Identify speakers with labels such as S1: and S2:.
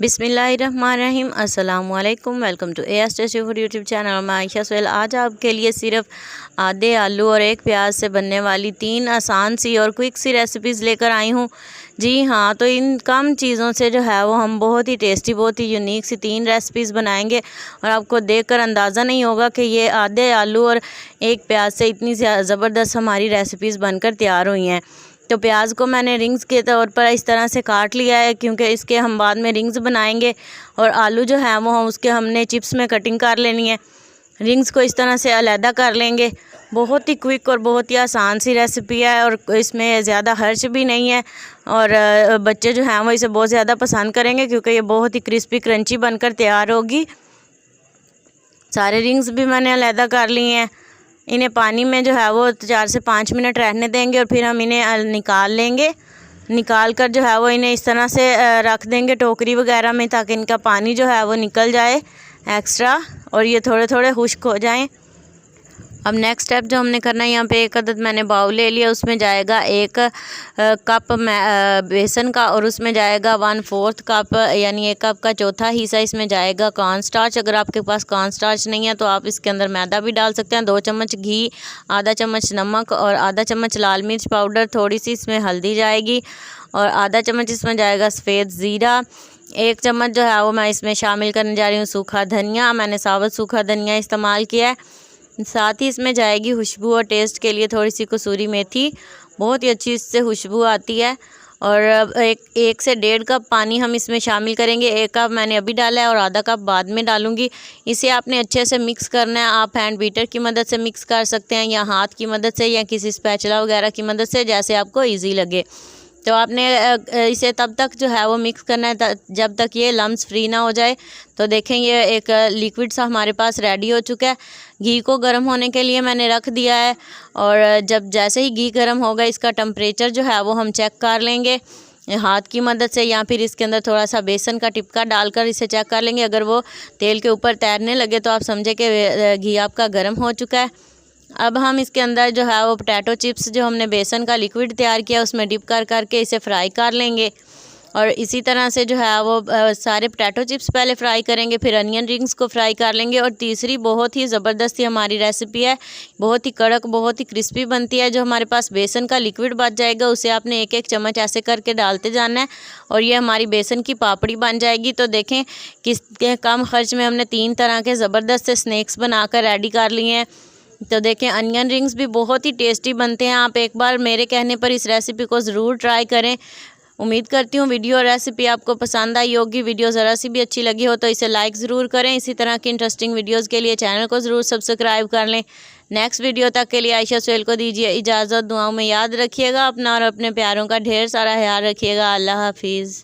S1: बिस्मिल्लाहिर्रहमानिर्रहीम अस्सलामुअलैकुम। Welcome to AS tasty food YouTube channel. मैं आयशा सोहेल आज आपके लिए सिर्फ आधे आलू और एक प्याज से बनने वाली 3 आसान सी और क्विक सी रेसिपीज़ लेकर आई हूँ। जी हाँ, तो इन कम चीज़ों से जो है वो हम बहुत ही टेस्टी, बहुत ही यूनिक सी 3 रेसिपीज़ बनाएंगे और आपको देखकर अंदाज़ा नहीं होगा कि ये आधे आलू और एक प्याज से इतनी ज़बरदस्त हमारी रेसिपीज़ बनकर तैयार हुई हैं। तो प्याज को मैंने रिंग्स के तौर पर इस तरह से काट लिया है, क्योंकि इसके हम बाद में रिंग्स बनाएंगे। और आलू जो है वो उसके हमने चिप्स में कटिंग कर लेनी है। रिंग्स को इस तरह से अलहदा कर लेंगे। बहुत ही क्विक और बहुत ही आसान सी रेसिपी है और इसमें ज़्यादा खर्च भी नहीं है। और बच्चे जो हैं वो इसे बहुत ज़्यादा पसंद करेंगे, क्योंकि ये बहुत ही क्रिस्पी क्रंची बनकर तैयार होगी। सारे रिंग्स भी मैंने अलहदा कर लिए हैं। इन्हें पानी में जो है वो 4 से 5 मिनट रहने देंगे और फिर हम इन्हें निकाल लेंगे। निकाल कर जो है वो इन्हें इस तरह से रख देंगे टोकरी वगैरह में, ताकि इनका पानी जो है वो निकल जाए एक्स्ट्रा और ये थोड़े थोड़े खुश्क हो जाएं। अब नेक्स्ट स्टेप जो हमने करना है, यहाँ पे एक अदद मैंने बाउल ले लिया, उसमें जाएगा 1 कप बेसन का और उसमें जाएगा 1/4 कप यानी 1 कप का चौथा हिस्सा इसमें जाएगा कॉर्न स्टार्च। अगर आपके पास कॉर्न स्टार्च नहीं है तो आप इसके अंदर मैदा भी डाल सकते हैं। 2 चम्मच घी, आधा चम्मच नमक और आधा चम्मच लाल मिर्च पाउडर, थोड़ी सी इसमें हल्दी जाएगी और आधा चम्मच इसमें जाएगा सफ़ेद ज़ीरा। 1 चम्मच जो है वो मैं इसमें शामिल करने जा रही हूँ सूखा धनिया। मैंने साबुत सूखा धनिया इस्तेमाल किया है। साथ ही इसमें जाएगी खुशबू और टेस्ट के लिए थोड़ी सी कसूरी मेथी। बहुत ही अच्छी इससे खुशबू आती है। और 1 से 1.5 कप पानी हम इसमें शामिल करेंगे। 1 कप मैंने अभी डाला है और आधा कप बाद में डालूंगी। इसे आपने अच्छे से मिक्स करना है। आप हैंड बीटर की मदद से मिक्स कर सकते हैं या हाथ की मदद से या किसी स्पैचुला वगैरह की मदद से, जैसे आपको ईजी लगे। तो आपने इसे तब तक जो है वो मिक्स करना है जब तक ये लम्स फ्री ना हो जाए। तो देखें ये एक लिक्विड सा हमारे पास रेडी हो चुका है। घी को गर्म होने के लिए मैंने रख दिया है और जैसे ही घी गर्म होगा इसका टेम्परेचर जो है वो हम चेक कर लेंगे हाथ की मदद से, या फिर इसके अंदर थोड़ा सा बेसन का टिपका डालकर इसे चेक कर लेंगे। अगर वो तेल के ऊपर तैरने लगे तो आप समझे कि घी आपका गर्म हो चुका है। अब हम इसके अंदर जो है वो पोटैटो चिप्स जो हमने बेसन का लिक्विड तैयार किया उसमें डिप कर करके इसे फ्राई कर लेंगे। और इसी तरह से जो है वो सारे पोटैटो चिप्स पहले फ्राई करेंगे, फिर अनियन रिंग्स को फ्राई कर लेंगे। और तीसरी बहुत ही ज़बरदस्ती हमारी रेसिपी है, बहुत ही कड़क, बहुत ही क्रिस्पी बनती है। जो हमारे पास बेसन का लिक्विड बच जाएगा उसे आपने 1-1 चम्मच ऐसे करके डालते जाना है और ये हमारी बेसन की पापड़ी बन जाएगी। तो देखें किस कम खर्च में हमने 3 तरह के ज़बरदस्त से स्नैक्स बनाकर रेडी कर लिए हैं। तो देखें अनियन रिंग्स भी बहुत ही टेस्टी बनते हैं। आप एक बार मेरे कहने पर इस रेसिपी को ज़रूर ट्राई करें। उम्मीद करती हूँ वीडियो और रेसिपी आपको पसंद आई होगी। वीडियो ज़रा सी भी अच्छी लगी हो तो इसे लाइक ज़रूर करें। इसी तरह की इंटरेस्टिंग वीडियोज़ के लिए चैनल को ज़रूर सब्सक्राइब कर लें। नेक्स्ट वीडियो तक के लिए आयशा सोहेल को दीजिए इजाज़त। दुआओं में याद रखिएगा अपना और अपने प्यारों का ढेर सारा ख्याल रखिएगा। अल्लाह हाफिज़।